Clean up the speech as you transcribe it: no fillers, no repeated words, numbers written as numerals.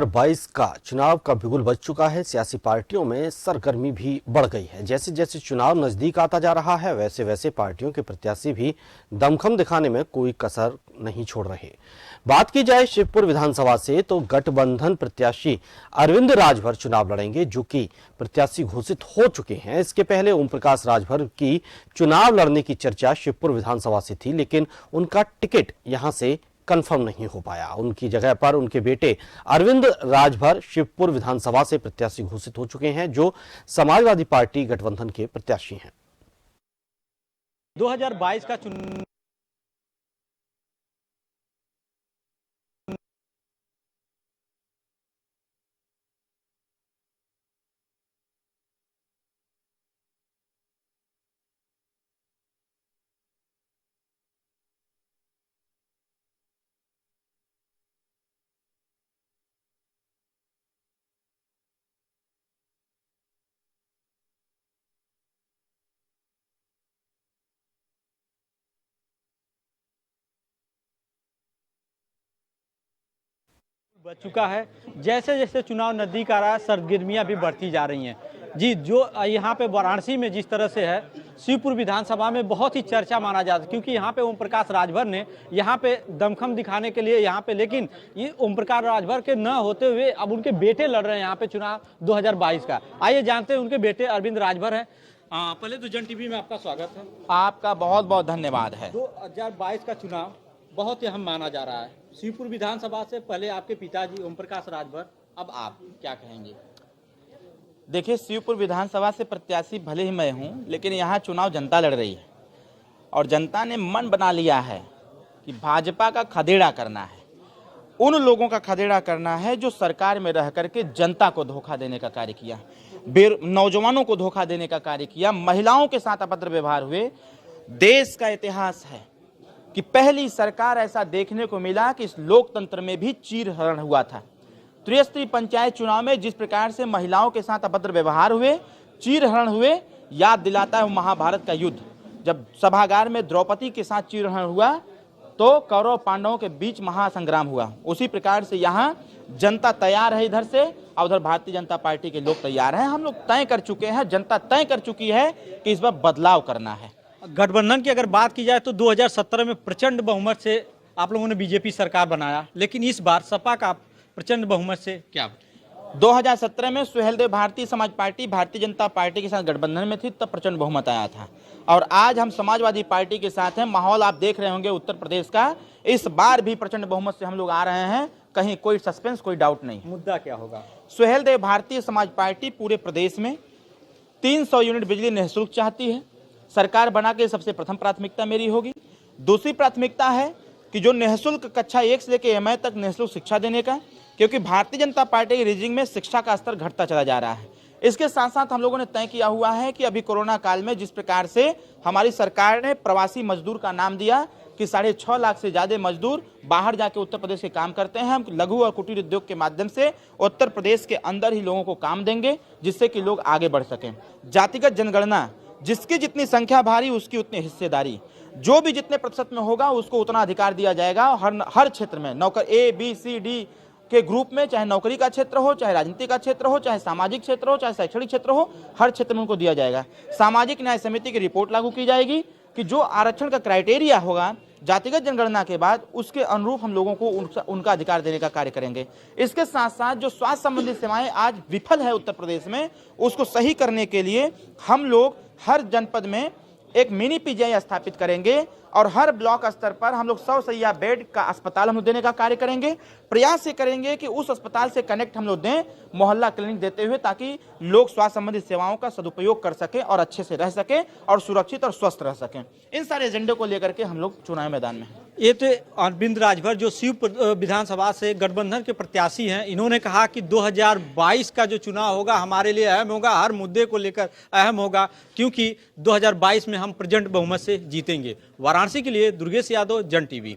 2022 का चुनाव का बिगुल बज चुका है। सियासी पार्टियों में सरगर्मी भी बढ़ गई है। जैसे जैसे चुनाव नजदीक आता जा रहा है, वैसे वैसे पार्टियों के प्रत्याशी भी दमखम दिखाने में कोई कसर नहीं छोड़ रहे। बात की जाए शिवपुर विधानसभा से तो गठबंधन प्रत्याशी अरविंद राजभर चुनाव लड़ेंगे, जो कि प्रत्याशी घोषित हो चुके हैं। इसके पहले ओम प्रकाश राजभर की चुनाव लड़ने की चर्चा शिवपुर विधानसभा से थी, लेकिन उनका टिकट यहां से कंफर्म नहीं हो पाया। उनकी जगह पर उनके बेटे अरविंद राजभर शिवपुर विधानसभा से प्रत्याशी घोषित हो चुके हैं, जो समाजवादी पार्टी गठबंधन के प्रत्याशी हैं। 2022 का चुनाव बच चुका है। जैसे जैसे चुनाव नजदीक आ रहा है, सरगर्मियां भी बढ़ती जा रही हैं। जी, जो यहाँ पे वाराणसी में जिस तरह से है, शिवपुर विधानसभा में बहुत ही चर्चा माना जाता है, क्योंकि यहाँ पे ओम प्रकाश राजभर ने यहाँ पे दमखम दिखाने के लिए यहाँ पे, लेकिन ये ओम प्रकाश राजभर के न होते हुए अब उनके बेटे लड़ रहे हैं यहाँ पे चुनाव 2022 का। आइए जानते हैं, उनके बेटे अरविंद राजभर हैं। पहले तो जन टीवी में आपका स्वागत है। आपका बहुत बहुत धन्यवाद है। 2022 का चुनाव बहुत ही अहम माना जा रहा है। शिवपुर विधानसभा से पहले आपके पिताजी ओम प्रकाश राजभर, अब आप क्या कहेंगे? देखिए, शिवपुर विधानसभा से प्रत्याशी भले ही मैं हूं, लेकिन यहां चुनाव जनता लड़ रही है और जनता ने मन बना लिया है कि भाजपा का खदेड़ा करना है। उन लोगों का खदेड़ा करना है जो सरकार में रह करके जनता को धोखा देने का कार्य किया, नौजवानों को धोखा देने का कार्य किया, महिलाओं के साथ अभद्र व्यवहार हुए। देश का इतिहास है कि पहली सरकार ऐसा देखने को मिला कि इस लोकतंत्र में भी चीरहरण हुआ था। त्रिस्तरीय पंचायत चुनाव में जिस प्रकार से महिलाओं के साथ अभद्र व्यवहार हुए, चीरहरण हुए, याद दिलाता है महाभारत का युद्ध। जब सभागार में द्रौपदी के साथ चीरहरण हुआ तो कौरव पांडवों के बीच महासंग्राम हुआ। उसी प्रकार से यहाँ जनता तैयार है इधर से, और उधर भारतीय जनता पार्टी के लोग तैयार हैं। हम लोग तय कर चुके हैं, जनता तय कर चुकी है कि इस बार बदलाव करना है। गठबंधन की अगर बात की जाए तो 2017 में प्रचंड बहुमत से आप लोगों ने बीजेपी सरकार बनाया, लेकिन इस बार सपा का प्रचंड बहुमत से क्या? 2017 में सुहेलदेव भारतीय समाज पार्टी भारतीय जनता पार्टी के साथ गठबंधन में थी, तब प्रचंड बहुमत आया था। और आज हम समाजवादी पार्टी के साथ हैं। माहौल आप देख रहे होंगे उत्तर प्रदेश का, इस बार भी प्रचंड बहुमत से हम लोग आ रहे हैं। कहीं कोई सस्पेंस, कोई डाउट नहीं। मुद्दा क्या होगा? सुहेलदेव भारतीय समाज पार्टी पूरे प्रदेश में 300 यूनिट बिजली निःशुल्क चाहती है। सरकार बना के सबसे प्रथम प्राथमिकता मेरी होगी। दूसरी प्राथमिकता है कि जो निःशुल्क कक्षा 1 से लेकर MA तक निःशुल्क शिक्षा देने का, क्योंकि भारतीय जनता पार्टी के रीजिंग में शिक्षा का स्तर घटता चला जा रहा है। इसके साथ साथ हम लोगों ने तय किया हुआ है कि अभी कोरोना काल में जिस प्रकार से हमारी सरकार ने प्रवासी मजदूर का नाम दिया कि 6.5 लाख से ज़्यादा मजदूर बाहर जाके उत्तर प्रदेश के काम करते हैं, हम लघु और कुटीर उद्योग के माध्यम से उत्तर प्रदेश के अंदर ही लोगों को काम देंगे, जिससे कि लोग आगे बढ़ सकें। जातिगत जनगणना, जिसकी जितनी संख्या भारी उसकी उतनी हिस्सेदारी, जो भी जितने प्रतिशत में होगा उसको उतना अधिकार दिया जाएगा। हर क्षेत्र में नौकर A, B, C, D के ग्रुप में, चाहे नौकरी का क्षेत्र हो, चाहे राजनीति का क्षेत्र हो, चाहे सामाजिक क्षेत्र हो, चाहे शैक्षणिक क्षेत्र हो, हर क्षेत्र में उनको दिया जाएगा। सामाजिक न्याय समिति की रिपोर्ट लागू की जाएगी कि जो आरक्षण का क्राइटेरिया होगा जातिगत जनगणना के बाद, उसके अनुरूप हम लोगों को उनका अधिकार देने का कार्य करेंगे। इसके साथ साथ जो स्वास्थ्य संबंधी सेवाएं आज विफल है उत्तर प्रदेश में, उसको सही करने के लिए हम लोग हर जनपद में एक मिनी PGI स्थापित करेंगे और हर ब्लॉक स्तर पर हम लोग 100 शैय्या बेड का अस्पताल हम लोग देने का कार्य करेंगे। प्रयास ये करेंगे कि उस अस्पताल से कनेक्ट हम लोग दें मोहल्ला क्लिनिक देते हुए, ताकि लोग स्वास्थ्य संबंधी सेवाओं का सदुपयोग कर सकें और अच्छे से रह सकें और सुरक्षित और स्वस्थ रह सकें। इन सारे एजेंडे को लेकर के हम लोग चुनाव मैदान में हैं। ये तो अरविंद राजभर जो शिवपुर विधानसभा से गठबंधन के प्रत्याशी हैं, इन्होंने कहा कि 2022 का जो चुनाव होगा हमारे लिए अहम होगा, हर मुद्दे को लेकर अहम होगा, क्योंकि 2022 में हम प्रचंड बहुमत से जीतेंगे। वाराणसी के लिए दुर्गेश यादव, जन टीवी।